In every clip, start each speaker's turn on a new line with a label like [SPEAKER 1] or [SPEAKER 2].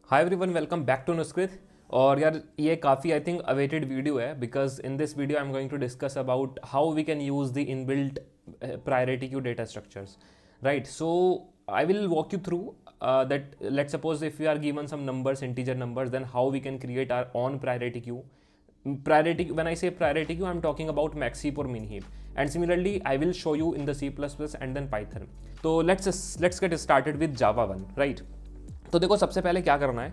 [SPEAKER 1] Hi everyone, welcome back to नुस्कृत। और यार ये काफ़ी आई थिंक अवेटेड वीडियो है because in this video I am going to discuss about how we can use the inbuilt priority queue data structures, right? So I will walk you through that let's suppose if we are given some numbers, integer numbers, then how we can create our own priority queue. Priority, when I say priority queue, I'm talking about max heap or min heap, and similarly I will show you in the C++ and then Python. So let's get started with Java 1, right? तो देखो, सबसे पहले क्या करना है,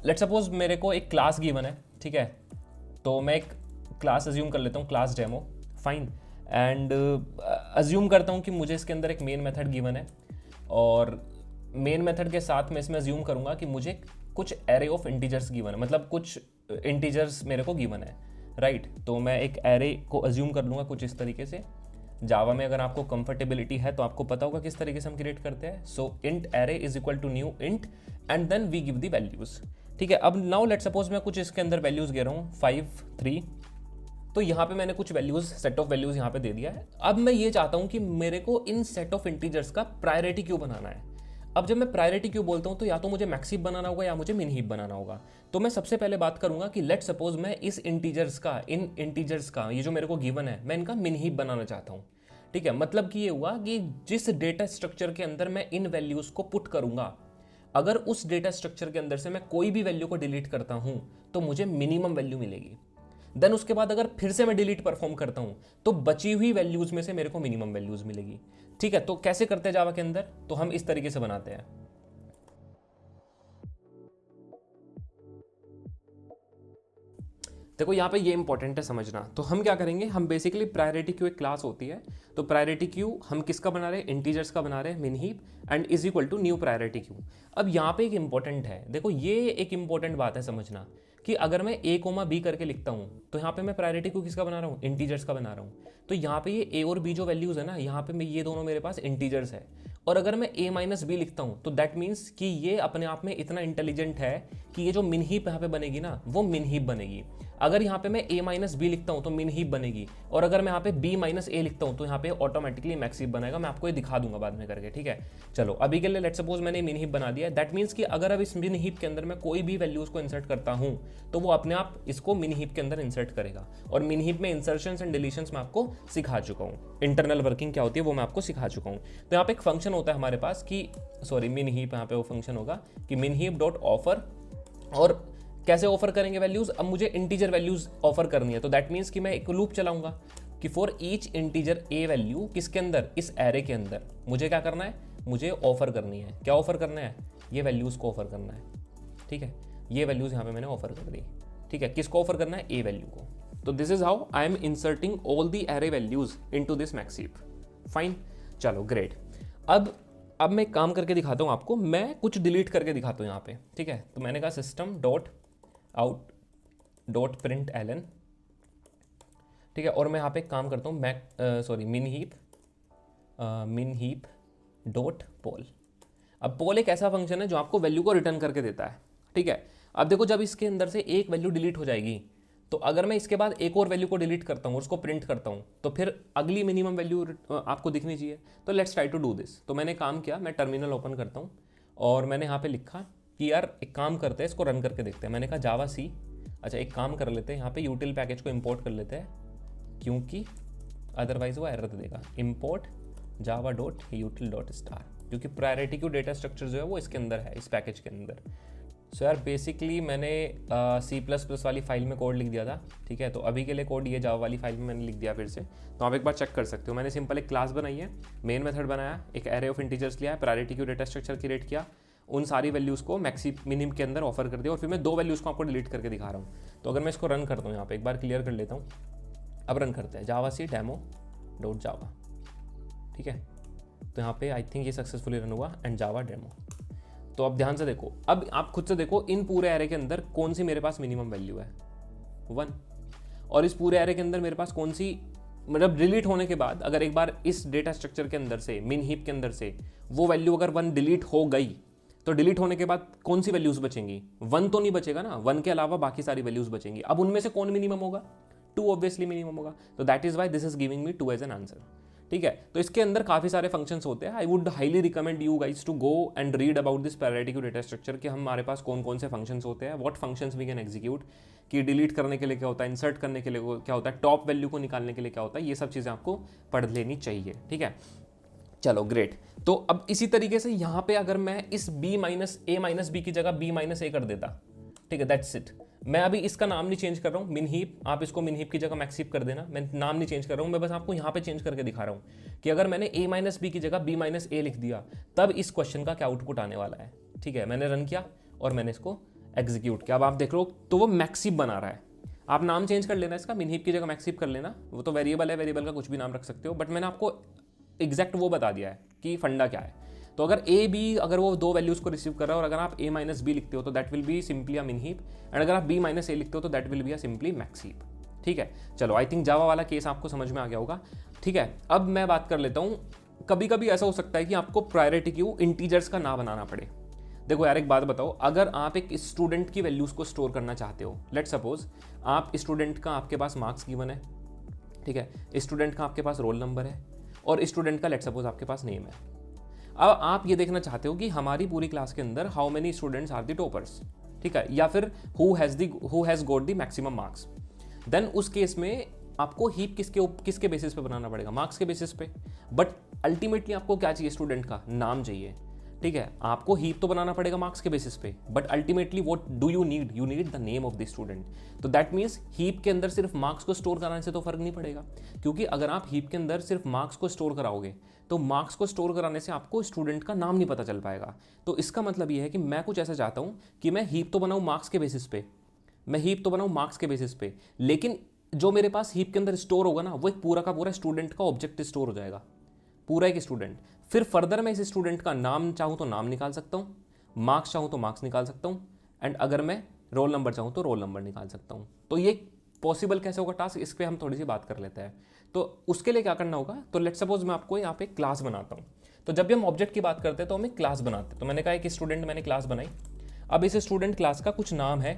[SPEAKER 1] let's suppose मेरे को एक क्लास गिवन है, ठीक है? तो मैं एक क्लास अज्यूम कर लेता हूँ, class demo, fine. And assume करता हूँ कि मुझे इसके अंदर एक मेन मेथड गिवन है, और मेन मेथड के साथ मैं इसमें अज्यूम करूँगा कि मुझे कुछ एरे ऑफ इंटीजर्स गिवन है, मतलब कुछ इंटीजर्स मेरे को गिवन है, राइट? तो मैं एक एरे को अज्यूम कर लूँगा कुछ इस तरीके से। जावा में अगर आपको कंफर्टेबिलिटी है तो आपको पता होगा किस तरीके से हम क्रिएट करते हैं। So int array is equal to new int and then we give the values, ठीक है? अब नाउ लेट सपोज मैं कुछ इसके अंदर वैल्यूज दे रहा हूँ 5 3, तो यहाँ पे मैंने कुछ वैल्यूज, सेट ऑफ वैल्यूज यहाँ पे दे दिया है। अब मैं ये चाहता हूँ कि मेरे को इन सेट ऑफ इंटीजर्स का प्रायोरिटी क्यों बनाना है। अब जब मैं प्रायोरिटी क्यों बोलता हूँ तो या तो मुझे मैक्स हीप बनाना होगा या मुझे मिन हीप बनाना होगा। तो मैं सबसे पहले बात करूंगा कि लेट सपोज मैं इस इंटीजर्स का, इन इंटीजर्स का, ये जो मेरे को गिवन है, मैं इनका मिन हीप बनाना चाहता हूँ, ठीक है? मतलब कि ये हुआ कि जिस डेटा स्ट्रक्चर के अंदर मैं इन वैल्यूज को पुट करूंगा, अगर उस डेटा स्ट्रक्चर के अंदर से मैं कोई भी वैल्यू को डिलीट करता हूं तो मुझे मिनिमम वैल्यू मिलेगी। देन उसके बाद अगर फिर से मैं डिलीट परफॉर्म करता हूं तो बची हुई वैल्यूज में से मेरे को मिनिमम वैल्यूज मिलेगी, ठीक है? तो कैसे करते हैं जावा के अंदर, तो हम इस तरीके से बनाते हैं। देखो, यहाँ पे ये इंपॉर्टेंट है समझना। तो हम क्या करेंगे, हम बेसिकली प्रायोरिटी क्यू एक क्लास होती है, तो प्रायोरिटी क्यू हम किसका बना रहे हैं, इंटीजर्स का बना रहे हैं, min heap and is equal to new priority queue. अब यहाँ पे एक इंपॉर्टेंट है, देखो ये एक इंपॉर्टेंट बात है समझना कि अगर मैं ए कोमा बी करके लिखता हूँ तो यहाँ पे मैं प्रायोरिटी क्यू किसका बना रहा हूँ, इंटीजर्स का बना रहा हूँ। तो यहाँ पे ये ए और बी जो वैल्यूज है ना, यहाँ पे ये दोनों मेरे पास इंटीजर्स है। और अगर मैं ए माइनस बी लिखता हूँ तो दैट मीन्स कि ये अपने आप में इतना इंटेलिजेंट है कि ये जो मिन हीप यहाँ पे बनेगी ना, वो मिन हीप बनेगी। अगर यहाँ पे मैं a माइनस बी लिखता हूँ तो मिन हीप बनेगी, और अगर मैं यहाँ पे b माइनस ए लिखता हूँ तो यहाँ पे ऑटोमेटिकली मैक्स हीप बनेगा। मैं आपको ये दिखा दूंगा बाद में करके, ठीक है? चलो अभी के लिए लेट सपोज मैंने मिन हीप बना दिया। दैट मीन्स कि अगर अब इस मिन हीप के अंदर मैं कोई भी वैल्यूज को इंसर्ट करता हूँ तो वो अपने आप इसको मिन हीप के अंदर इंसर्ट करेगा। और मिन हीप में इंसर्शन एंड डिलीशंस मैं आपको सिखा चुका हूँ, इंटरनल वर्किंग क्या होती है वो मैं आपको सिखा चुका हूँ। तो यहाँ पे एक फंक्शन होता है हमारे पास कि सॉरी मिन हीप, यहाँ पे वो फंक्शन होगा कि मिन हीप डॉट ऑफर। और कैसे ऑफर करेंगे वैल्यूज, अब मुझे इंटीजर वैल्यूज ऑफर करनी है, तो दैट मीन्स कि मैं एक लूप चलाऊंगा कि for each integer a value, किसके अंदर, इस एरे के अंदर मुझे क्या करना है, मुझे ऑफर करनी है। क्या ऑफर करना है, ये वैल्यूज को ऑफर करना है, ठीक है? ये वैल्यूज यहाँ पे मैंने ऑफर कर दी, ठीक है? किसको ऑफर करना है, ए वैल्यू को। तो this is how I am inserting all the array values into this max heap, fine. चलो ग्रेट। अब मैं काम करके दिखाता हूँ आपको, मैं कुछ डिलीट करके दिखाता हूँ यहाँ पे, ठीक है? तो मैंने कहा system dot out dot println, ठीक है? और मैं यहाँ पे काम करता हूँ मिन हीप डॉट पोल। अब पोल एक ऐसा फंक्शन है जो आपको वैल्यू को रिटर्न करके देता है, ठीक है? अब देखो, जब इसके अंदर से एक वैल्यू डिलीट हो जाएगी तो अगर मैं इसके बाद एक और वैल्यू को डिलीट करता हूँ और उसको प्रिंट करता हूँ तो फिर अगली मिनिमम वैल्यू आपको दिखनी चाहिए। तो let's try to do this. तो मैंने काम किया, मैं टर्मिनल ओपन करता हूँ और मैंने यहाँ पे लिखा कि यार एक काम करते हैं, इसको रन करके देखते हैं। मैंने कहा जावा सी, अच्छा एक काम कर लेते हैं, यहाँ पे यूटिल पैकेज को इंपोर्ट कर लेते हैं क्योंकि अदरवाइज वो एरर देगा। Import Java dot यूटिल dot star, क्योंकि प्रायोरिटी क्यू डेटा स्ट्रक्चर जो है वो इसके अंदर है, इस पैकेज के अंदर। सो यार बेसिकली मैंने C++ वाली फाइल में कोड लिख दिया था, ठीक है? तो अभी के लिए कोड ये जावा वाली फाइल में मैंने लिख दिया फिर से, तो आप एक बार चेक कर सकते हो। मैंने सिंपल एक क्लास बनाई है, मेन मेथड बनाया, एक एरे ऑफ इंटीजर्स लिया है, priority queue data structure create किया, उन सारी वैल्यूज़ को मैक्सी मिनिम के अंदर ऑफर कर दिया, और फिर मैं 2 वैल्यूज़ को आपको डिलीट करके दिखा रहा हूँ। तो अगर मैं इसको रन करता हूँ, यहाँ पे एक बार क्लियर कर लेता हूँ। अब रन करते हैं जावा सी डेमो डॉट जावा, ठीक है? तो यहाँ पे आई थिंक ये सक्सेसफुली रन हुआ एंड जावा डेमो। तो अब ध्यान से देखो, अब आप खुद से देखो इन पूरे एरे के अंदर कौन सी मेरे पास मिनिमम वैल्यू है, 1। और इस पूरे एरे के अंदर मेरे पास कौन सी, मतलब डिलीट होने के बाद अगर एक बार इस डेटा स्ट्रक्चर के अंदर से, मिन हीप के अंदर से वो वैल्यू अगर 1 डिलीट हो गई तो डिलीट होने के बाद कौन सी वैल्यूज बचेंगी, 1 तो नहीं बचेगा ना, 1 के अलावा बाकी सारी वैल्यूज बचेंगी। अब उनमें से कौन मिनिमम होगा, 2 ऑब्वियसली मिनिमम होगा। तो that is why this is giving me 2 as an answer, ठीक है। तो इसके अंदर काफ़ी सारे फंक्शंस होते हैं। I would highly recommend you guys to go and read about this priority queue data structure कि हमारे पास कौन कौन से फंक्शंस होते हैं, what functions we can execute, कि डिलीट करने के लिए क्या होता है, इंसर्ट करने के लिए क्या होता है, टॉप वैल्यू को निकालने के लिए क्या होता है, ये सब चीज़ें आपको पढ़ लेनी चाहिए। ठीक है, चलो ग्रेट। तो अब इसी तरीके से यहाँ पे अगर मैं इस b माइनस ए माइनस बी की जगह b माइनस ए कर देता, ठीक है, दैट्स इट। मैं अभी इसका नाम नहीं चेंज कर रहा हूँ, मिनहीप, आप इसको मिनहीप की जगह मैक्सीप कर देना, मैं नाम नहीं चेंज कर रहा हूँ, मैं बस आपको यहाँ पे चेंज करके दिखा रहा हूँ कि अगर मैंने a माइनस बी की जगह b माइनस ए लिख दिया तब इस क्वेश्चन का क्या आउटपुट आने वाला है। ठीक है, मैंने रन किया और मैंने इसको एग्जीक्यूट किया, अब आप देख लो तो वो मैक्सीप बना रहा है। आप नाम चेंज कर लेना इसका, मिनहीप की जगह मैक्सीप कर लेना, वो तो वेरिएबल है, वेरिएबल का कुछ भी नाम रख सकते हो, बट मैंने आपको एग्जैक्ट वो बता दिया है कि फंडा क्या है। तो अगर ए बी, अगर वो दो वैल्यूज को रिसीव कर रहा है और अगर आप ए माइनस बी लिखते हो तो that will be simply a min heap, and अगर आप बी माइनस ए लिखते हो तो that will be a simply max heap. ठीक है, चलो आई थिंक जावा वाला केस आपको समझ में आ गया होगा। ठीक है, अब मैं बात कर लेता हूँ, कभी कभी ऐसा हो सकता है कि आपको प्रायोरिटी क्यू इंटीजर्स का ना बनाना पड़े। देखो यार एक बात बताओ, अगर आप एक स्टूडेंट की वैल्यूज को स्टोर करना चाहते हो, लेट सपोज आप स्टूडेंट का आपके पास मार्क्स गिवन है, ठीक है, स्टूडेंट का आपके पास रोल नंबर है और स्टूडेंट का लेट सपोज आपके पास नेम है। अब आप ये देखना चाहते हो कि हमारी पूरी क्लास के अंदर how many students are the toppers, ठीक है, या फिर who has got the maximum marks. Then उस केस में आपको हीप किसके बेसिस पे बनाना पड़ेगा, मार्क्स के बेसिस पे। बट अल्टीमेटली आपको क्या चाहिए, स्टूडेंट का नाम चाहिए। ठीक है, आपको हीप तो बनाना पड़ेगा मार्क्स के बेसिस पे, but ultimately what do you need the name of the student. तो दैट मीन्स हीप के अंदर सिर्फ मार्क्स को स्टोर कराने से तो फर्क नहीं पड़ेगा, क्योंकि अगर आप हीप के अंदर सिर्फ मार्क्स को स्टोर कराओगे तो मार्क्स को स्टोर कराने से आपको स्टूडेंट का नाम नहीं पता चल पाएगा। तो इसका मतलब ये है कि मैं कुछ ऐसा चाहता हूँ कि मैं हीप तो बनाऊँ मार्क्स के बेसिस पे, लेकिन जो मेरे पास हीप के अंदर स्टोर होगा ना, वो एक पूरा का पूरा स्टूडेंट का ऑब्जेक्ट स्टोर हो जाएगा, पूरा एक स्टूडेंट। फिर फर्दर मैं इस स्टूडेंट का नाम चाहूँ तो नाम निकाल सकता हूँ, मार्क्स चाहूँ तो मार्क्स निकाल सकता हूँ, एंड अगर मैं रोल नंबर चाहूँ तो रोल नंबर निकाल सकता हूँ। तो ये पॉसिबल कैसे होगा टास्क, इस पर हम थोड़ी सी बात कर लेते हैं। तो उसके लिए क्या करना होगा, तो लेट सपोज मैं आपको यहाँ पे क्लास बनाता हूँ। तो जब भी हम ऑब्जेक्ट की बात करते हैं तो हमें क्लास बनाते हैं। तो मैंने कहा एक स्टूडेंट मैंने क्लास बनाई, अब इस स्टूडेंट क्लास का कुछ नाम है,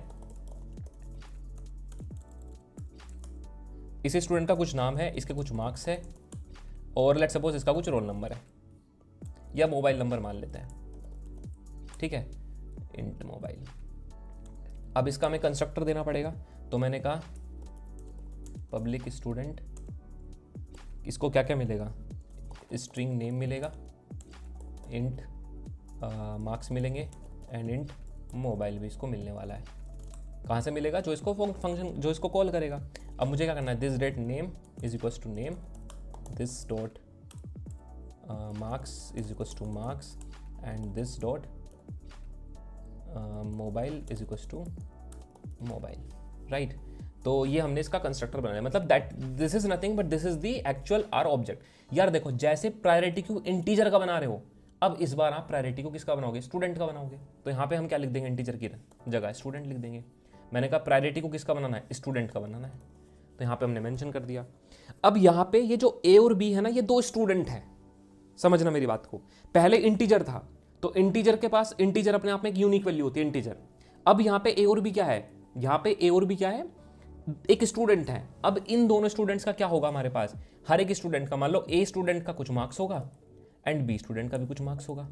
[SPEAKER 1] इस स्टूडेंट का कुछ नाम है, इसके कुछ मार्क्स है, और लेट सपोज इसका कुछ रोल नंबर है या मोबाइल नंबर मान लेते हैं। ठीक है, इंट मोबाइल। अब इसका हमें कंस्ट्रक्टर देना पड़ेगा, तो मैंने कहा पब्लिक स्टूडेंट, इसको क्या क्या मिलेगा, स्ट्रिंग नेम मिलेगा, इंट मार्क्स मिलेंगे, एंड इंट मोबाइल भी इसको मिलने वाला है। कहाँ से मिलेगा, जो इसको फंक्शन जो इसको कॉल करेगा। अब मुझे क्या करना है, this dot name is equals to name, this dot marks is equals to marks, and this dot mobile is equals to mobile, right. तो ये हमने इसका कंस्ट्रक्टर बनाया, मतलब that this is nothing but this is the actual our object. यार देखो, जैसे priority queue integer का बना रहे हो, अब इस बार आप प्रायोरिटी क्यू किसका बनाओगे, स्टूडेंट का बनाओगे। तो यहाँ पे हम क्या लिख देंगे, इंटीजर की जगह स्टूडेंट लिख देंगे। मैंने कहा प्रायोरिटी को किसका बनाना है, स्टूडेंट का बनाना है, तो यहाँ पे हमने मेंशन कर दिया। अब यहाँ पे ये जो ए और बी है ना, ये दो स्टूडेंट है, समझना मेरी बात को। पहले इंटीजर था, तो इंटीजर के पास, इंटीजर अपने आप में एक यूनिक वैल्यू होती है इंटीजर। अब यहाँ पे ए और बी क्या है, यहाँ पे ए और बी क्या है, एक स्टूडेंट है। अब इन दोनों स्टूडेंट्स का क्या होगा हमारे पास, हर एक स्टूडेंट का, मान लो ए स्टूडेंट का कुछ मार्क्स होगा एंड बी स्टूडेंट का भी कुछ मार्क्स होगा।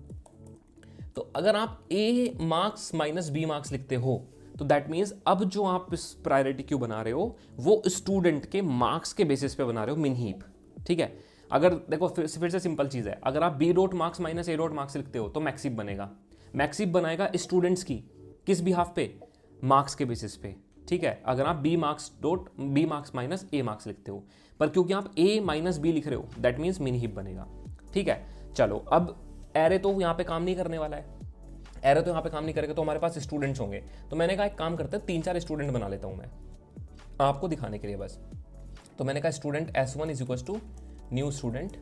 [SPEAKER 1] तो अगर आप ए मार्क्स माइनस बी मार्क्स लिखते हो तो दैट मीन्स अब जो आप इस प्रायोरिटी क्यू बना रहे हो वो स्टूडेंट के मार्क्स के बेसिस पे बना रहे हो, मिन हीप। ठीक है, अगर देखो फिर से सिंपल चीज़ है, अगर आप B dot marks minus A dot marks लिखते हो तो मैक्सिप बनेगा। मैक्सिप बनाएगा स्टूडेंट्स की किस बिहाफ पे, मार्क्स के बेसिस पे। ठीक है, अगर आप बी मार्क्स माइनस ए मार्क्स लिखते हो, पर क्योंकि आप ए माइनस बी लिख रहे हो दैट मीन्स मिन हीप बनेगा। ठीक है, चलो अब एरे तो यहाँ पे काम नहीं करने वाला है, एरे तो यहाँ पे काम नहीं करेगा, तो हमारे पास स्टूडेंट्स होंगे। तो मैंने कहा एक काम करते हैं, 3-4 स्टूडेंट बना लेता हूँ मैं आपको दिखाने के लिए बस। तो मैंने कहा student S1 is equal to new student,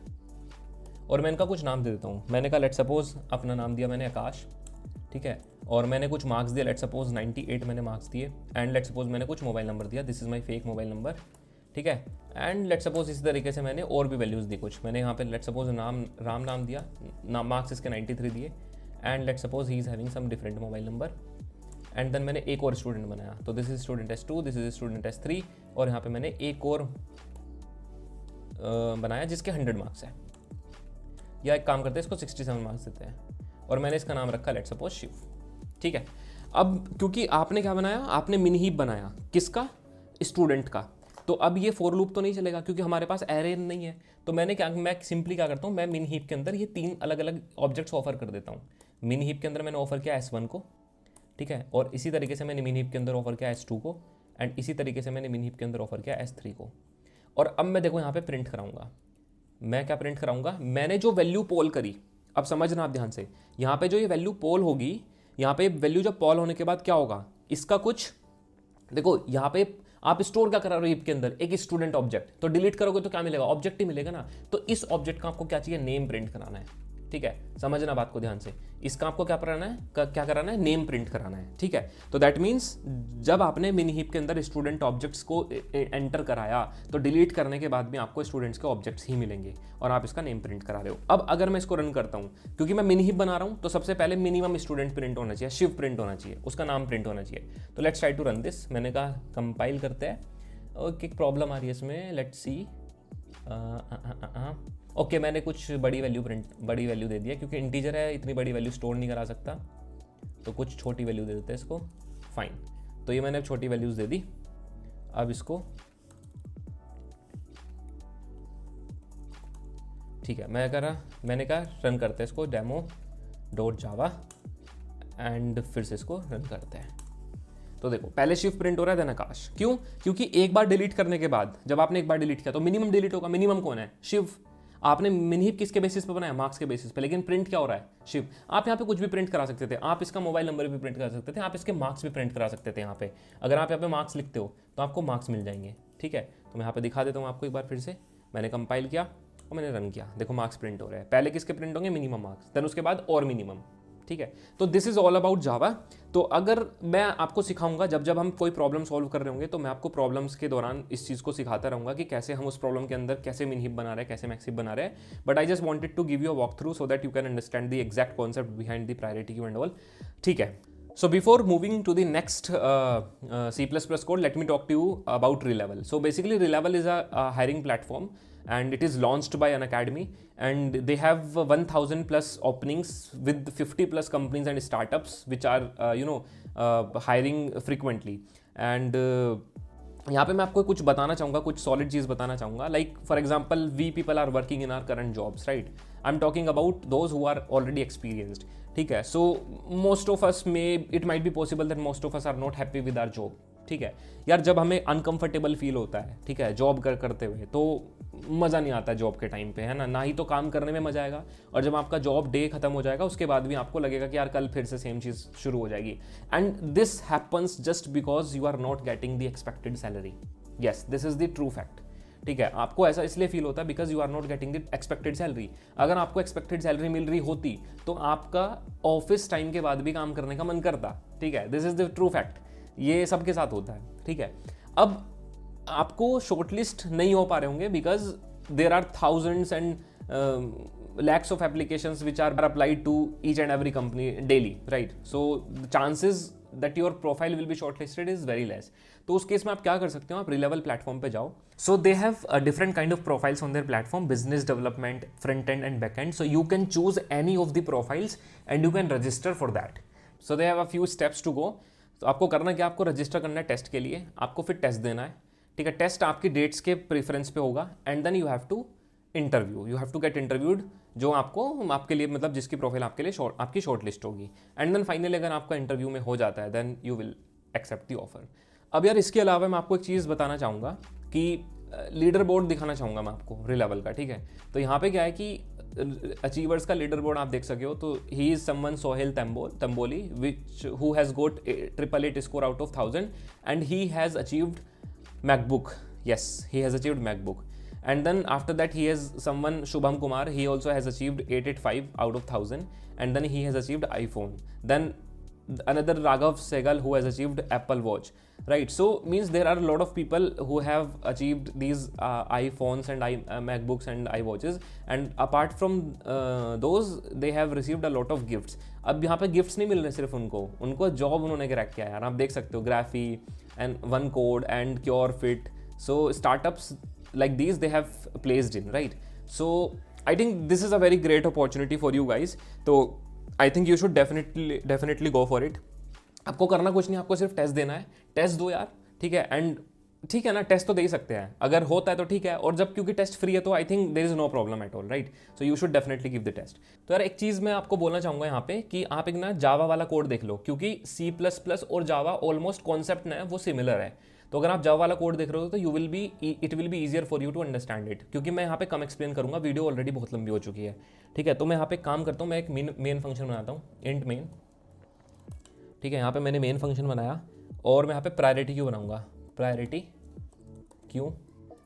[SPEAKER 1] और मैं इनका कुछ नाम दे देता हूँ। मैंने कहा लेट सपोज अपना नाम दिया मैंने आकाश, ठीक है, और मैंने कुछ मार्क्स दिया, लेट सपोज 98 मैंने मार्क्स दिए, एंड लेट सपोज मैंने कुछ मोबाइल नंबर दिया, this is my fake mobile number. ठीक है, एंड लेट सपोज इसी तरीके से मैंने और भी वैल्यूज़ दी कुछ। मैंने यहाँ पे लेट सपोज राम नाम दिया, मार्क्स इसके 93 दिए, and let suppose he is having some different mobile number, and then मैंने एक और स्टूडेंट बनाया। तो this is student S2, this is student S3, और यहाँ पे मैंने एक और बनाया जिसके 100 मार्क्स है, या एक काम करते हैं इसको 67 मार्क्स देते हैं, और मैंने इसका नाम रखा लेट सपोज शिव। ठीक है, अब क्योंकि आपने क्या बनाया, आपने मिनी हीप बनाया, किसका, स्टूडेंट का, तो अब ये फॉर लूप तो नहीं चलेगा क्योंकि हमारे पास एरे नहीं है। तो मैं सिंपली क्या करता हूँ, मैं मिनी हीप के अंदर ये 3 अलग अलग ऑब्जेक्ट्स ऑफर कर देता हूँ। मिनी हीप के अंदर मैंने ऑफर किया S1 को, ठीक है, और इसी तरीके से मैंने मिनी हीप के अंदर ऑफर किया S2 को, एंड इसी तरीके से मैंने मिनी हीप के अंदर ऑफर किया S3 को। और अब मैं देखो यहाँ पे प्रिंट कराऊंगा, मैं क्या प्रिंट कराऊंगा, मैंने जो वैल्यू पोल करी, अब समझना आप ध्यान से, यहाँ पे जो ये वैल्यू पोल होगी, यहाँ पे वैल्यू जब पोल होने के बाद क्या होगा, इसका कुछ देखो, यहाँ पे आप स्टोर क्या करा रहे हो हीप के अंदर, एक स्टूडेंट ऑब्जेक्ट, तो डिलीट करोगे तो क्या मिलेगा, ऑब्जेक्ट ही मिलेगा ना। तो इस ऑब्जेक्ट का आपको क्या चाहिए, नेम प्रिंट कराना है। ठीक है, समझना बात को ध्यान से, इसका आपको क्या कराना है, क्या कराना है, नेम प्रिंट कराना है। ठीक है, तो दैट मीन्स जब आपने मिनी हीप के अंदर स्टूडेंट ऑब्जेक्ट्स को एंटर कराया, तो डिलीट करने के बाद भी आपको स्टूडेंट्स के ऑब्जेक्ट्स ही मिलेंगे और आप इसका नेम प्रिंट करा रहे हो। अब अगर मैं इसको रन करता हूँ, क्योंकि मैं मिनी हीप बना रहा हूँ, तो सबसे पहले मिनिमम स्टूडेंट प्रिंट होना चाहिए, शिव प्रिंट होना चाहिए, उसका नाम प्रिंट होना चाहिए। तो let's try to run this, मैंने कहा कंपाइल करते हैं। ओके, एक प्रॉब्लम आ रही है इसमें, लेट्स सी। ओके, मैंने कुछ बड़ी वैल्यू दे दिया, क्योंकि इंटीजर है, इतनी बड़ी वैल्यू स्टोर नहीं करा सकता, तो कुछ छोटी वैल्यू दे देते हैं इसको। फाइन, तो ये मैंने छोटी वैल्यूज दे दी। अब इसको ठीक है, मैंने कहा रन करते हैं इसको, demo.java, एंड फिर से इसको रन करते हैं। तो देखो पहले शिव प्रिंट हो रहा है, देन आकाश। क्यों, क्योंकि एक बार डिलीट करने के बाद, जब आपने एक बार डिलीट किया तो मिनिमम डिलीट होगा। मिनिमम कौन है, शिव। आपने मिनी हीप किसके बेसिस पे बनाया, मार्क्स के बेसिस पे, लेकिन प्रिंट क्या हो रहा है, शिव। आप यहाँ पे कुछ भी प्रिंट करा सकते थे, आप इसका मोबाइल नंबर भी प्रिंट करा सकते थे, आप इसके मार्क्स भी प्रिंट करा सकते थे। यहाँ पे अगर आप यहाँ पे मार्क्स लिखते हो तो आपको मार्क्स मिल जाएंगे। ठीक है, तो मैं यहाँ पे दिखा देता हूँ आपको एक बार फिर से। मैंने कंपाइल किया और मैंने रन किया, देखो मार्क्स प्रिंट हो रहे हैं। पहले किसके प्रिंट होंगे, मिनिमम मार्क्स, देन उसके बाद और मिनिमम। ठीक है, तो this is all about Java. तो अगर मैं आपको सिखाऊंगा, जब हम कोई प्रॉब्लम सॉल्व कर रहे होंगे, तो मैं आपको प्रॉब्लम्स के दौरान इस चीज़ को सिखाता रहूंगा कि कैसे हम उस प्रॉब्लम के अंदर कैसे मिन हीप बना रहे हैं, कैसे मैक्स हीप बना रहे हैं। But I just wanted to give you a walk through so that you can understand the exact concept behind the priority queue and all. ठीक है, so before moving to the next C++ code, let me talk to you about Relevel. So basically Relevel is a hiring platform, and it is launched by Unacademy, and they have 1000 plus openings with 50 plus companies and startups which are hiring frequently. And यहाँ पे मैं आपको कुछ बताना चाहूँगा, कुछ solid चीज़ बताना चाहूँगा। Like for example, we people are working in our current jobs, right. I am talking about those who are already experienced. ठीक है, so most of us it might be possible that most of us are not happy with our job. ठीक है यार, जब हमें uncomfortable feel होता है, ठीक है, जॉब करते हुए, तो मज़ा नहीं आता जॉब के टाइम पे, है ना ही तो काम करने में मज़ा आएगा, और जब आपका जॉब डे खत्म हो जाएगा उसके बाद भी आपको लगेगा कि यार कल फिर से सेम चीज़ शुरू हो जाएगी। And this happens just because you are not getting the expected salary. Yes, this is the true fact. ठीक है, आपको ऐसा इसलिए फील होता है because you are not getting the expected salary. अगर आपको एक्सपेक्टेड सैलरी मिल रही होती तो आपका ऑफिस टाइम के बाद भी काम करने का मन करता। ठीक है, this is the true fact, ये सबके साथ होता है। ठीक है, अब आपको शॉर्टलिस्ट नहीं हो पा रहे होंगे because there are thousands and lakhs of applications which are applied to each and every company daily, right? So the chances that your profile will be shortlisted is very less. तो उस case में आप क्या कर सकते हो, आप Relevel platform पे जाओ। So they have a different kind of profiles on their platform, business development, front end and back end. So you can choose any of the profiles and you can register for that. So they have a few steps to go. तो आपको करना क्या, आपको register करना है test के लिए, आपको फिर टेस्ट देना है। ठीक है, टेस्ट आपकी डेट्स के प्रेफरेंस पे होगा, and then you have to you have to get interviewed, जो आपके लिए मतलब जिसकी प्रोफाइल आपके लिए आपकी शॉर्ट लिस्ट होगी। एंड देन फाइनली अगर आपका इंटरव्यू में हो जाता है, then you will accept the offer. अब यार इसके अलावा मैं आपको एक चीज़ बताना चाहूँगा कि लीडर बोर्ड दिखाना चाहूँगा मैं आपको Relevel का। ठीक है, तो यहाँ पे क्या है कि अचीवर्स का लीडर बोर्ड आप देख सके हो, तो he is someone Sohel Tamboli which who has got 888 score out of 1000, and he has achieved MacBook. Yes, he has achieved MacBook. And then after that he has someone Shubham Kumar, he also has achieved 885 out of 1000, and then he has achieved iPhone. Then another Raghav Sehgal who has achieved Apple Watch, right? So means there are a lot of people who have achieved these iPhones and MacBooks and iWatches, and apart from those they have received a lot of gifts. अब यहाँ पे gifts नहीं मिल रहे सिर्फ उनको job उन्होंने crack किया है यार, आप देख सकते हो, graphy and one code and cure fit. So startups like these they have placed in, right? So I think this is a very great opportunity for you guys. तो I think you should definitely go for it. आपको करना कुछ नहीं, आपको सिर्फ test देना है, test दो यार, ठीक है. एंड ठीक है ना, टेस्ट तो दे ही सकते हैं, अगर होता है तो ठीक है, और जब क्योंकि टेस्ट फ्री है तो I think there is no problem at all, right? So you should definitely give the test. तो यार एक चीज़ मैं आपको बोलना चाहूँगा यहाँ पे कि आप एक ना जावा वाला कोड देख लो, क्योंकि C++ और जावा ऑलमोस्ट कॉन्सेप्ट ना है वो सिमिलर है. तो अगर आप जावा वाला कोड देख रहे हो तो it will be easier for you to understand it, क्योंकि मैं यहाँ पे कम एक्सप्लेन करूँगा, वीडियो ऑलरेडी बहुत लंबी हो चुकी है, ठीक है. तो मैं यहाँ पे काम करता हूँ, मैं एक मेन फंक्शन बनाता हूँ, इंट मेन, ठीक है. यहाँ पे मैंने मेन फंक्शन बनाया और मैं यहाँ पे प्रायोरिटी क्यू बनाऊंगा. प्रायोरिटी क्यू,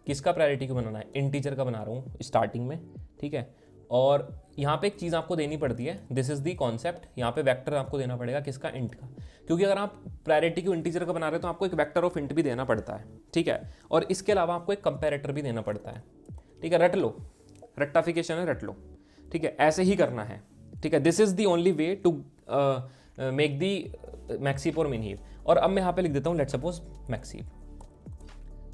[SPEAKER 1] किसका प्रायोरिटी क्यू बनाना है? इंटीजर का बना रहा हूँ स्टार्टिंग में, ठीक है. और यहाँ पे एक चीज़ आपको देनी पड़ती है, दिस इज दी कॉन्सेप्ट. यहाँ पे वेक्टर आपको देना पड़ेगा, किसका? इंट का, क्योंकि अगर आप प्रायोरिटी क्यू इंटीजर का बना रहे हो तो आपको एक वेक्टर ऑफ इंट भी देना पड़ता है, ठीक है. और इसके अलावा आपको एक कंपेरेटर भी देना पड़ता है, ठीक है. रट लो, रट्टाफिकेशन है, रट लो, ठीक है. ऐसे ही करना है, ठीक है. This is the only way to make the max heap और मिन हीप. और अब मैं यहाँ पे लिख देता हूँ लेट्स सपोज मैक्सीप,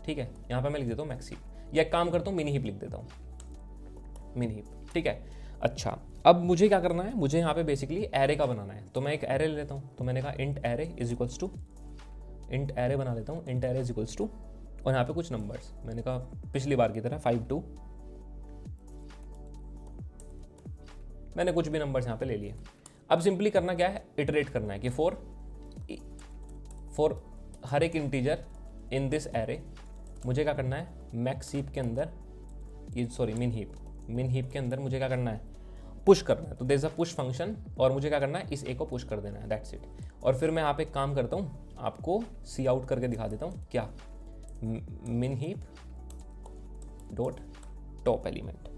[SPEAKER 1] ठीक है. यहाँ पे मैं लिख देता हूँ मैक्सीप, या एक काम करता हूँ मिन हीप लिख देता हूँ, मिन हीप, ठीक है. अच्छा, अब मुझे क्या करना है? मुझे यहाँ पे बेसिकली एरे का बनाना है, तो मैं एक एरे ले लेता हूँ. तो मैंने कहा int array is equals to, int array बना लेता हूँ, int array is equals to, और यहाँ पे कुछ नंबर्स, मैंने कहा पिछली बार की तरह 5 2, मैंने कुछ भी नंबर्स यहाँ पे ले लिए. अब सिंपली करना क्या है? इटरेट करना है कि फॉर हर एक इंटीजर इन दिस एरे मुझे क्या करना है? मैक्स हीप के अंदर, ये सॉरी मिन हीप के अंदर मुझे क्या करना है? पुश करना है. तो there is a push function, और मुझे क्या करना है? इस ए को पुश कर देना है, दैट्स इट. और फिर मैं यहाँ पे एक काम करता हूँ, आपको सी आउट करके दिखा देता हूँ. क्या? मिन हीप डॉट टॉप एलिमेंट.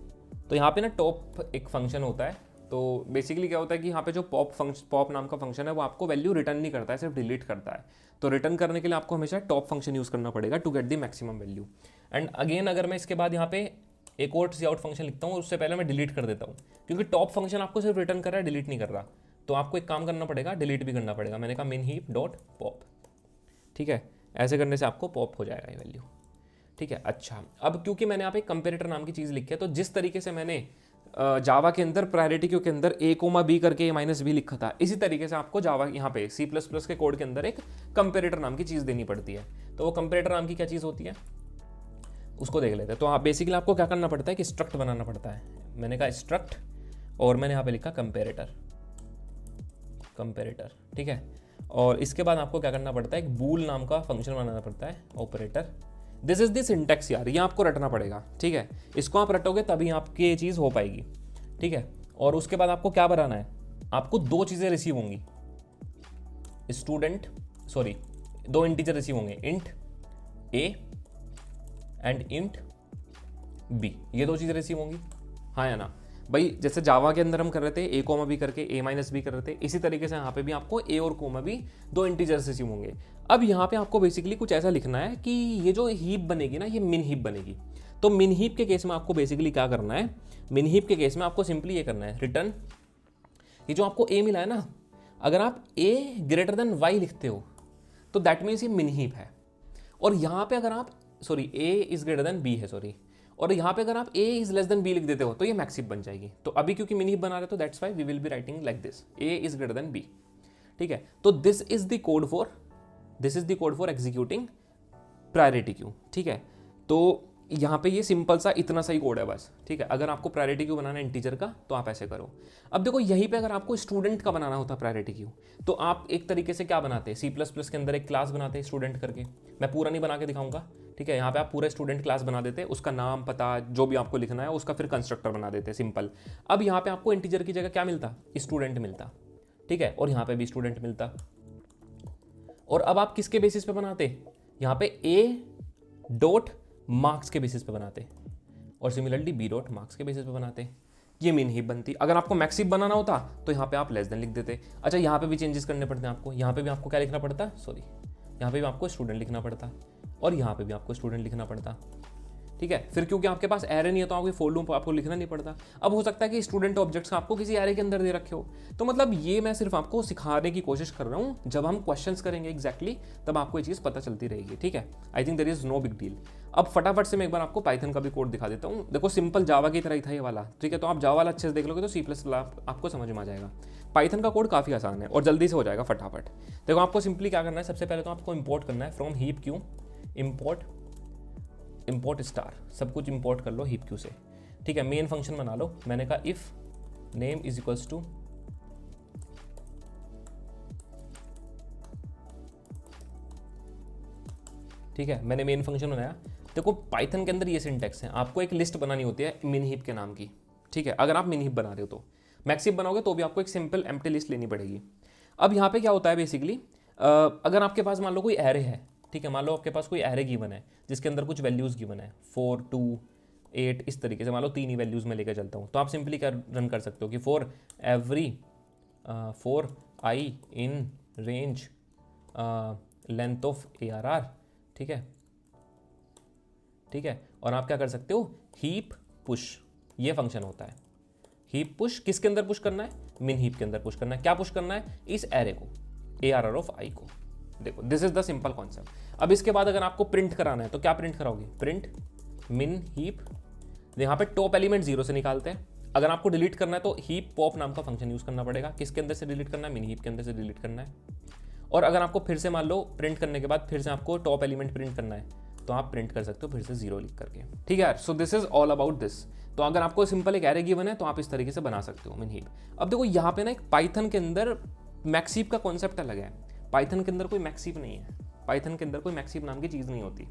[SPEAKER 1] तो यहाँ पे ना टॉप एक फंक्शन होता है. तो बेसिकली क्या होता है कि यहाँ पे जो पॉप नाम का फंक्शन है वो आपको वैल्यू रिटर्न नहीं करता है, सिर्फ डिलीट करता है. तो रिटर्न करने के लिए आपको हमेशा टॉप फंक्शन यूज़ करना पड़ेगा to get the maximum value. And again अगर मैं इसके बाद यहाँ पे एक और सी आउट फंक्शन लिखता हूँ, उससे पहले मैं डिलीट कर देता हूँ, क्योंकि टॉप फंक्शन आपको सिर्फ रिटर्न कर रहा है, डिलीट नहीं कर रहा. तो आपको एक काम करना पड़ेगा, डिलीट भी करना पड़ेगा. मैंने कहा मिन हीप डॉट पॉप, ठीक है. ऐसे करने से आपको पॉप हो जाएगा ये वैल्यू, ठीक है. अच्छा, अब क्योंकि मैंने यहाँ पे कंपेरेटर नाम की चीज़ लिखी है, तो जिस तरीके से मैंने जावा के अंदर प्रायोरिटी क्यू के अंदर a, b करके a-b लिखा था, इसी तरीके से आपको जावा यहाँ पे C++ के कोड के अंदर एक कंपेरेटर नाम की चीज़ देनी पड़ती है. तो वो कंपेरेटर नाम की क्या चीज़ होती है उसको देख लेते हैं. तो आप बेसिकली आपको क्या करना पड़ता है कि स्ट्रक्ट बनाना पड़ता है. मैंने कहा स्ट्रक्ट, और मैंने यहाँ पे लिखा कंपेरेटर, ठीक है. और इसके बाद आपको क्या करना पड़ता है? एक बूल नाम का फंक्शन बनाना पड़ता है, operator. This is the syntax यार, ये आपको रटना पड़ेगा, ठीक है. इसको आप रटोगे तभी आपकी ये चीज़ हो पाएगी, ठीक है. और उसके बाद आपको क्या बनाना है? आपको दो चीज़ें रिसीव होंगी, दो इंटीजर रिसीव होंगे, int a and int b. ये दो चीज़ें रिसीव होंगी, हाँ या ना भाई? जैसे जावा के अंदर हम कर रहे थे a, b करके a-b कर रहे थे, इसी तरीके से यहाँ पे भी आपको a और b दो इंटीजर्स रिसीव होंगे. अब यहाँ पे आपको बेसिकली कुछ ऐसा लिखना है कि ये जो हीप बनेगी ना, ये मिन हीप बनेगी. तो मिन हीप के केस में आपको बेसिकली क्या करना है? मिन हीप के केस में आपको सिंपली ये करना है, रिटर्न ये जो आपको a मिला है ना, अगर आप a ग्रेटर देन y लिखते हो तो दैट मीन्स ये मिन हीप है. और यहाँ पे अगर आप a is greater than b है, और यहाँ पे अगर आप a is less than b लिख देते हो तो ये मैक्स हीप बन जाएगी. तो अभी क्योंकि मिन हीप बना रहे हो तो that's why we will be writing like this, a is greater than b, ठीक है. तो this is the code for executing priority queue, ठीक है. तो यहाँ पे ये सिंपल सा इतना सही कोड है बस, ठीक है. अगर आपको प्रायोरिटी क्यू बनाना है इंटीजर का तो आप ऐसे करो. अब देखो यहीं पे अगर आपको स्टूडेंट का बनाना होता प्रायोरिटी क्यू तो आप एक तरीके से क्या बनाते हैं? C++ के अंदर एक क्लास बनाते हैं स्टूडेंट करके. मैं पूरा नहीं बना के दिखाऊंगा, ठीक है. यहाँ पे आप पूरा स्टूडेंट क्लास बना देते, उसका नाम पता जो भी आपको लिखना है उसका फिर कंस्ट्रक्टर बना देते, सिंपल. अब यहाँ पे आपको इंटीजर की जगह क्या मिलता? स्टूडेंट मिलता, ठीक है. और यहाँ पे भी स्टूडेंट मिलता. और अब आप किसके बेसिस पे बनाते? यहाँ पे a डॉट मार्क्स के बेसिस पे बनाते, और सिमिलरली b डॉट मार्क्स के बेसिस पे बनाते. ये मिन हीप बनती. अगर आपको मैक्स हीप बनाना होता तो यहाँ पे आप लेस देन लिख देते. अच्छा, यहाँ पे भी चेंजेस करने पड़ते हैं आपको. यहाँ पे भी आपको क्या लिखना पड़ता? यहाँ पे भी आपको स्टूडेंट लिखना पड़ता, और यहाँ पे भी आपको स्टूडेंट लिखना पड़ता, ठीक है। फिर क्योंकि आपके पास एरे नहीं है तो आपकी फॉर लूप आपको लिखना नहीं पड़ता। अब हो सकता है कि स्टूडेंट ऑब्जेक्ट्स आपको किसी एरे के अंदर दे रखे हो, तो मतलब ये मैं सिर्फ आपको सिखाने की कोशिश कर रहा हूँ। जब हम क्वेश्चंस करेंगे एग्जैक्टली तब आपको ये चीज़ पता चलती रहेगी, ठीक है। I think there is no big deal. अब फटाफट से मैं एक बार आपको पाइथन का भी कोड दिखा देता हूँ। देखो सिंपल जावा की तरह ही था ये वाला, ठीक है। तो आप जावा वाला अच्छे से देख लोगे तो सी प्लस आपको समझ में आ जाएगा। पाइथन का कोड काफ़ी आसान है और जल्दी से हो जाएगा फटाफट। देखो आपको सिंपली क्या करना है, सबसे पहले तो आपको इंपोर्ट करना है from heap Q, import star, सब कुछ इंपोर्ट कर लो हीप क्यू से, ठीक है। मेन फंक्शन बना लो। मैंने कहा if name is equals to ठीक है, मैंने मेन फंक्शन बनाया। देखो पाइथन के अंदर ये सिंटैक्स है, आपको एक लिस्ट बनानी होती है मिन हीप के नाम की, ठीक है। अगर आप मिन हीप बना रहे हो तो मैक्स हीप बनाओगे तो भी आपको एक सिंपल एम्प्टी लिस्ट लेनी पड़ेगी। अब यहाँ पे क्या होता है बेसिकली, अगर आपके पास मान लो कोई एरे है, ठीक है, मान लो आपके पास कोई एरे गिवन है जिसके अंदर कुछ वैल्यूज़ गिवन है 4 2 8 इस तरीके से, मान लो 3 ही वैल्यूज़ में लेकर चलता हूँ, तो आप सिंपली क्या रन कर सकते हो कि for every 4 I in range length of ARR, ठीक है, ठीक है। और आप क्या कर सकते हो, हीप पुश, ये फंक्शन होता है। हीप पुश किसके अंदर पुश करना है, मिन हीप के अंदर पुश करना है। क्या पुश करना है, इस एरे को, ARR ऑफ आई को। देखो this is the simple concept. अब इसके बाद अगर आपको प्रिंट कराना है तो क्या प्रिंट कराओगे, प्रिंट मिन हीप। यहाँ पे टॉप एलिमेंट 0 से निकालते हैं। अगर आपको डिलीट करना है तो हीप पॉप नाम का फंक्शन यूज करना पड़ेगा। किसके अंदर से डिलीट करना है, मिन हीप के अंदर से डिलीट करना है। और अगर आपको फिर से मान लो प्रिंट करने के बाद फिर से आपको टॉप एलिमेंट प्रिंट करना है तो आप प्रिंट कर सकते हो फिर से 0 लिख करके, ठीक है यार। So this is all about this. तो अगर आपको सिंपल एक एरे गिवन है तो आप इस तरीके से बना सकते हो मिन हीप। अब देखो यहाँ पे ना एक पाइथन के अंदर मैक्स हीप का कॉन्सेप्ट अलग है। पाइथन के अंदर कोई मैक्स हीप नहीं है, पाइथन के अंदर कोई मैक्स हीप नाम की चीज़ नहीं होती।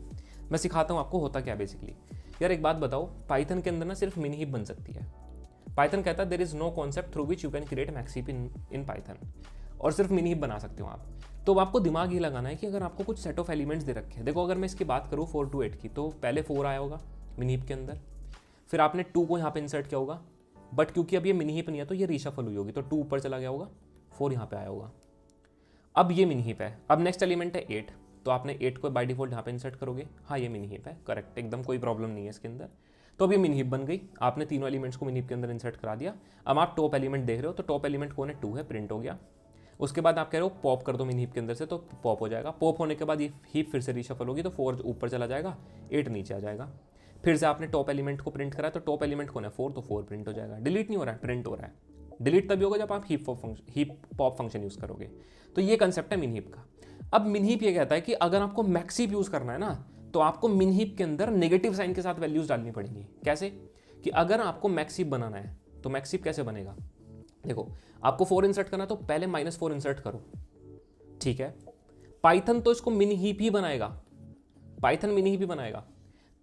[SPEAKER 1] मैं सिखाता हूँ आपको होता क्या बेसिकली। यार एक बात बताओ, पाइथन के अंदर ना सिर्फ मिन हीप बन सकती है। पाइथन कहता है there is no concept through which you can create max heap in Python, और सिर्फ मिन हीप बना सकते हो आप। तो आपको दिमाग ये लगाना है कि अगर आपको कुछ सेट ऑफ एलिमेंट्स दे रखे हैं, देखो अगर मैं इसकी बात करूँ 4 to 8 की, तो पहले 4 आया होगा मिन हीप के अंदर, फिर आपने 2 को यहाँ पे इंसर्ट किया होगा, बट क्योंकि अब ये मिन हीप नहीं है तो ये रीशफल हुई होगी, तो 2 ऊपर चला गया होगा, 4 यहाँ पे आया होगा। अब ये मिन हीप है। अब नेक्स्ट एलिमेंट है 8, तो आपने 8 को बाय डिफॉल्ट यहाँ पे इंसर्ट करोगे, हाँ ये मिन हीप है, करेक्ट, एकदम कोई प्रॉब्लम नहीं है इसके अंदर। तो अब ये मिन हीप बन गई, आपने तीनों एलिमेंट्स को मिन हीप के अंदर इंसर्ट करा दिया। अब आप टॉप एलिमेंट देख रहे हो, तो टॉप एलिमेंट कौन है, 2 है, प्रिंट हो गया। उसके बाद आप कह रहे हो पॉप कर दो मिन हीप के अंदर से, तो पॉप हो जाएगा। पॉप होने के बाद ये हीप फिर से रीशफल होगी, तो 4 ऊपर चला जाएगा, 8 नीचे आ जाएगा। फिर से आपने टॉप एलिमेंट को प्रिंट करा, तो टॉप एलिमेंट कौन है, 4, तो 4 प्रिंट हो जाएगा। डिलीट नहीं हो रहा है, प्रिंट हो रहा है। डिलीट तभी होगा जब आप हीप पॉप फंक्शन यूज करोगे। तो ये कंसेप्ट है मिन हीप का। अब मिन हीप ये कहता है कि अगर आपको मैक्स हीप यूज करना है ना, तो आपको मिन हीप के अंदर नेगेटिव साइन के साथ वैल्यूज डालनी पड़ेंगी। कैसे, कि अगर आपको मैक्स हीप बनाना है तो मैक्स हीप कैसे बनेगा, देखो आपको 4 इंसर्ट करना, तो पहले -4 इंसर्ट करो, ठीक है। पाइथन तो इसको मिन हीप ही बनाएगा, पाइथन मिन हीप ही बनाएगा।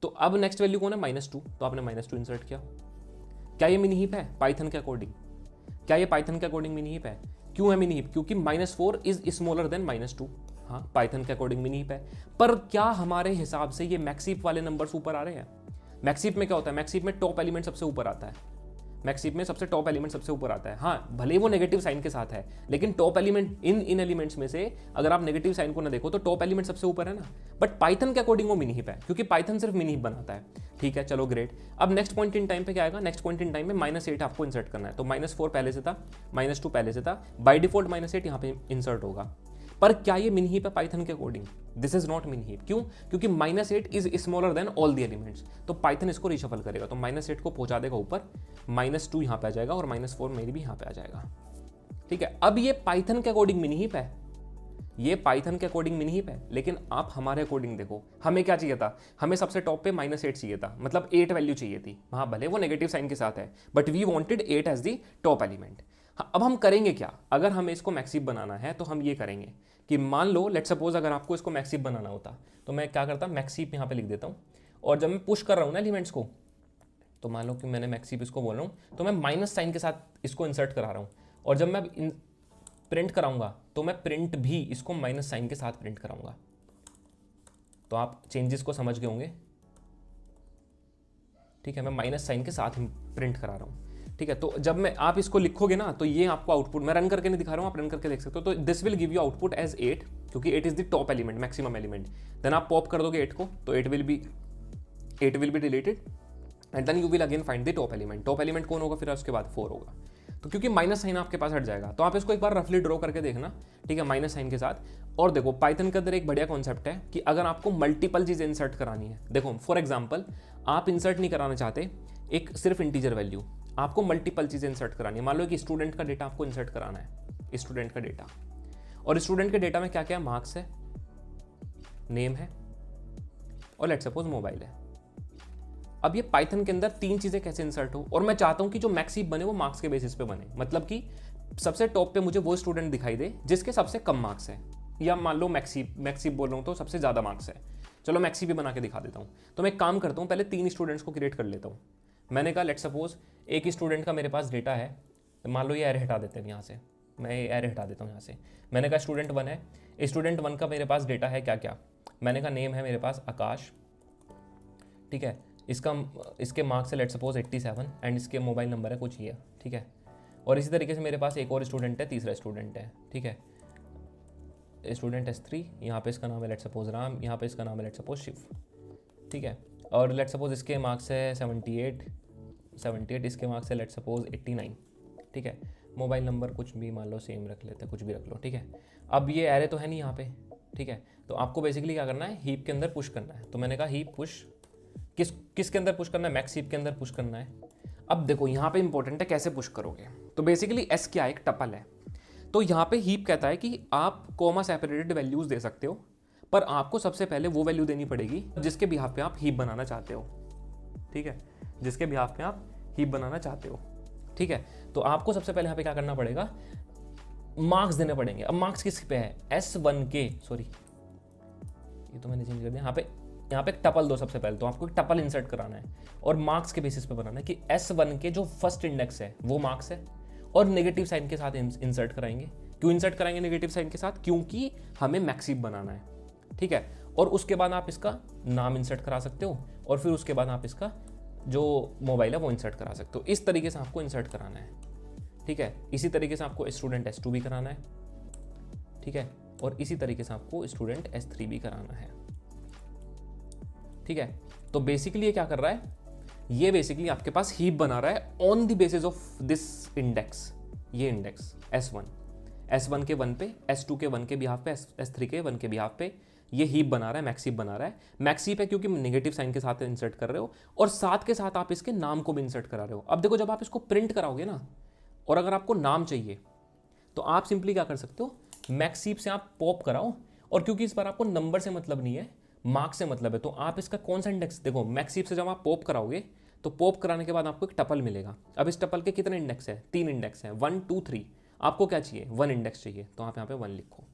[SPEAKER 1] तो अब नेक्स्ट वैल्यू कौन है, -2, तो आपने -2 इंसर्ट किया। क्या ये मिन हीप है पाइथन के अकॉर्डिंग, क्या ये पाइथन के अकॉर्डिंग मिन हीप है? क्यों है मिन हीप, क्योंकि -4 इज स्मॉलर देन -2। हाँ पाइथन के अकॉर्डिंग मिन हीप है। पर क्या हमारे हिसाब से ये मैक्स हीप वाले नंबर्स ऊपर आ रहे हैं? मैक्स हीप में क्या होता है, मैक्स हीप में टॉप एलिमेंट सबसे ऊपर आता है, मैक्स हीप में सबसे टॉप एलिमेंट सबसे ऊपर आता है। हाँ भले वो नेगेटिव साइन के साथ है, लेकिन टॉप एलिमेंट इन एलिमेंट्स में से अगर आप नेगेटिव साइन को ना देखो तो टॉप एलिमेंट सबसे ऊपर है ना। बट पाइथन के अकॉर्डिंग वो मिन हीप है, क्योंकि पाइथन सिर्फ मिन हीप बनाता है, ठीक है। चलो ग्रेट। अब नेक्स्ट पॉइंट इन टाइम पे क्या आएगा, नेक्स्ट पॉइंट इन टाइम में -8 आपको इंसर्ट करना है। तो -4 पहले से था, -2 पहले से था, बाई डिफॉल्ट -8 यहाँ पे इंसर्ट होगा। पर क्या ये मिन हीप है पाइथन के अकॉर्डिंग? दिस इज नॉट मिन हीप। क्यों? क्योंकि -8 is smaller than all the elements. तो पाइथन इसको रिशफल करेगा, तो -8 को पहुंचा देगा ऊपर, -2 यहाँ पे आ जाएगा और -4 मेरी भी यहाँ पे आ जाएगा, ठीक है। अब ये पाइथन के अकॉर्डिंग मिन हीप है, ये पाइथन के अकॉर्डिंग मिन हीप है। लेकिन आप हमारे अकॉर्डिंग देखो, हमें क्या चाहिए था, हमें सबसे टॉप पे -8 चाहिए था, मतलब 8 वैल्यू चाहिए थी। हाँ भले वो नेगेटिव साइन के साथ है, but we wanted 8 as the top element. अब हम करेंगे क्या, अगर हमें इसको मैक्स हीप बनाना है तो हम ये करेंगे कि मान लो लेट्स सपोज अगर आपको इसको मैक्स हीप बनाना होता तो मैं क्या करता, मैक्स हीप यहाँ पे लिख देता हूँ। और जब मैं पुश कर रहा हूँ ना एलिमेंट्स को, तो मान लो कि मैंने मैक्स हीप इसको बोल रहा हूँ, तो मैं माइनस साइन के साथ इसको इंसर्ट करा रहा हूँ। और जब मैं प्रिंट कराऊंगा तो मैं प्रिंट भी इसको माइनस साइन के साथ प्रिंट कराऊंगा। तो आप चेंजेस को समझ गए होंगे, ठीक है। मैं माइनस साइन के साथ प्रिंट करा रहा हूँ, ठीक है। तो जब मैं आप इसको लिखोगे ना, तो ये आपको आउटपुट, मैं रन करके नहीं दिखा रहा हूँ, आप रन करके देख सकते हो। तो this will give you output as 8, क्योंकि 8 is the top element, maximum element. Then आप पॉप कर दोगे 8 को, तो 8 will be 8 will be deleted and then you will again find the top element. Top element कौन होगा फिर उसके बाद 4 होगा। तो क्योंकि माइनस साइन आपके पास हट जाएगा तो आप इसको एक बार रफली ड्रॉ करके देखना, ठीक है, माइनस साइन के साथ। और देखो पाइथन के अंदर एक बढ़िया कॉन्सेप्ट है कि अगर आपको मल्टीपल चीज़ें इंसर्ट करानी है, देखो फॉर एग्जांपल आप इंसर्ट नहीं कराना चाहते एक सिर्फ इंटीजर वैल्यू, आपको मल्टीपल चीज़ें इंसर्ट करानी है। मान लो कि स्टूडेंट का डेटा आपको इंसर्ट कराना है, स्टूडेंट का डेटा, और स्टूडेंट के डेटा में क्या क्या मार्क्स है, नेम है और लेट्स सपोज मोबाइल है। अब ये पाइथन के अंदर 3 चीज़ें कैसे इंसर्ट हो, और मैं चाहता हूं कि जो मैक्स हीप बने वो मार्क्स के बेसिस पे बने, मतलब कि सबसे टॉप पे मुझे वो स्टूडेंट दिखाई दे जिसके सबसे कम मार्क्स है, या मान लो मैक्स हीप बोल रहा हूँ तो सबसे ज़्यादा मार्क्स है। चलो मैक्स हीप भी बना के दिखा देता हूँ। तो मैं एक काम करता हूँ, पहले 3 स्टूडेंट्स को क्रिएट कर लेता हूँ। मैंने कहा लेट्स सपोज एक स्टूडेंट का मेरे पास डेटा है, मान लो ये एरे हटा देते हैं यहाँ से, मैं ये एरे हटा देता हूँ यहाँ से। मैंने कहा स्टूडेंट 1 है, स्टूडेंट 1 का मेरे पास डेटा है क्या क्या, मैंने कहा नेम है मेरे पास आकाश, ठीक है, इसके मार्क्स है लेट्स सपोज 87 एंड इसके मोबाइल नंबर है कुछ ये, ठीक है। और इसी तरीके से मेरे पास एक और स्टूडेंट है, तीसरा स्टूडेंट है, ठीक है, स्टूडेंट S3, यहाँ पे इसका नाम है लेट्स सपोज राम, यहाँ पे इसका नाम है लेट्स सपोज शिव, ठीक है। और लेट्स सपोज इसके मार्क्स है 78, इसके मार्क्स है लेट्स सपोज 89, ठीक है। मोबाइल नंबर कुछ भी मान लो सेम रख लेते हैं, कुछ भी रख लो, ठीक है। अब ये एरे तो है नहीं यहाँ पे, ठीक है, तो आपको बेसिकली क्या करना है, हीप के अंदर पुश करना है। तो मैंने कहा हीप पुश किसके अंदर पुश करना है, मैक्स हीप के अंदर पुश करना है। अब देखो यहाँ पे इंपॉर्टेंट है कैसे पुश करोगे। तो बेसिकली एस क्या है, एक टपल है। तो यहाँ पे हीप कहता है कि आप कॉमा सेपरेटेड वैल्यूज दे सकते हो, पर आपको सबसे पहले वो वैल्यू देनी पड़ेगी जिसके बिहाफ पे आप हीप बनाना चाहते हो, ठीक है, जिसके बिहाफ पे आप हीप बनाना चाहते हो, ठीक है। तो आपको सबसे पहले यहाँ पे क्या करना पड़ेगा, मार्क्स देने पड़ेंगे। अब मार्क्स किस पे है, S1 के, सॉरी ये तो मैंने चेंज कर दिया, यहाँ पे एक टपल दो सबसे पहले। तो आपको एक टपल इंसर्ट कराना है और मार्क्स के बेसिस पे बनाना है कि S1 के जो फर्स्ट इंडेक्स है वो मार्क्स है, और नेगेटिव साइन के साथ इंसर्ट कराएंगे। क्यों इंसर्ट कराएंगे नेगेटिव साइन के साथ, क्योंकि हमें मैक्स हीप बनाना है, ठीक है। और उसके बाद आप इसका नाम इंसर्ट करा सकते हो, और फिर उसके बाद आप इसका जो मोबाइल है वो इंसर्ट करा सकते हो। इस तरीके से आपको इंसर्ट कराना है, ठीक है। इसी तरीके से आपको स्टूडेंट S2 भी कराना है, ठीक है, और इसी तरीके से आपको स्टूडेंट S3 भी कराना है, ठीक है। तो बेसिकली ये क्या कर रहा है, ये बेसिकली आपके पास हीप बना रहा है on the basis of this index. ये इंडेक्स S1 के 1 पे, S2 के 1 के बिहाफ पे, S3 के 1 के बिहाफ पे ये हीप बना रहा है, मैक्स हीप बना रहा है। मैक्स हीप है क्योंकि नेगेटिव साइन के साथ इंसर्ट कर रहे हो, और साथ के साथ आप इसके नाम को भी इंसर्ट करा रहे हो। अब देखो जब आप इसको प्रिंट कराओगे ना, और अगर आपको नाम चाहिए तो आप सिंपली क्या कर सकते हो, मैक्स हीप से आप पॉप कराओ, और क्योंकि इस बार आपको नंबर से मतलब नहीं है, मार्क्स से मतलब है, तो आप इसका कौन सा इंडेक्स, देखो मैक्स हीप से जब आप पॉप कराओगे तो पॉप कराने के बाद आपको एक टपल मिलेगा। अब इस टपल के कितने इंडेक्स है, 3 इंडेक्स हैं, 1 2 3। आपको क्या चाहिए, 1 इंडेक्स चाहिए, तो आप यहाँ पे 1 लिखो,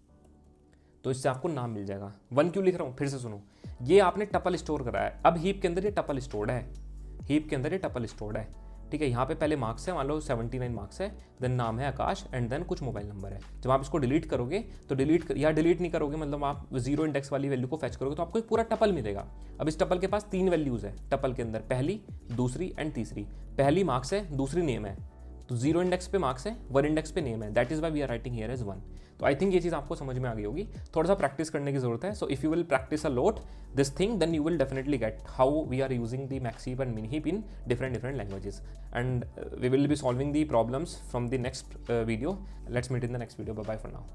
[SPEAKER 1] तो इससे आपको नाम मिल जाएगा। 1 क्यों लिख रहा हूँ फिर से सुनो, ये आपने टपल स्टोर करा है। अब हीप के अंदर ये टपल स्टोर्ड है, हीप के अंदर ये टपल स्टोर्ड है, ठीक है। यहाँ पे पहले मार्क्स है, मान लो 79 मार्क्स है, देन नाम है आकाश, एंड देन कुछ मोबाइल नंबर है। जब आप इसको डिलीट करोगे तो डिलीट नहीं करोगे, मतलब आप 0 इंडेक्स वाली वैल्यू को फैच करोगे तो आपको एक पूरा टपल मिलेगा। अब इस टपल के पास 3 वैल्यूज है टपल के अंदर, पहली, दूसरी एंड तीसरी। पहली मार्क्स है, दूसरी नेम है, तो 0 इंडेक्स पे मार्क्स है, 1 इंडेक्स पे नेम है, that is why we are writing here as 1। तो आई थिंक ये चीज़ आपको समझ में आ गई होगी। थोड़ा सा प्रैक्टिस करने की जरूरत है। So if you will practise a lot this thing, then you will definitely get how we are using the max heap and min heap in different languages, and we will be solving the problems from the next video. Let's meet in the next video. Bye bye for now.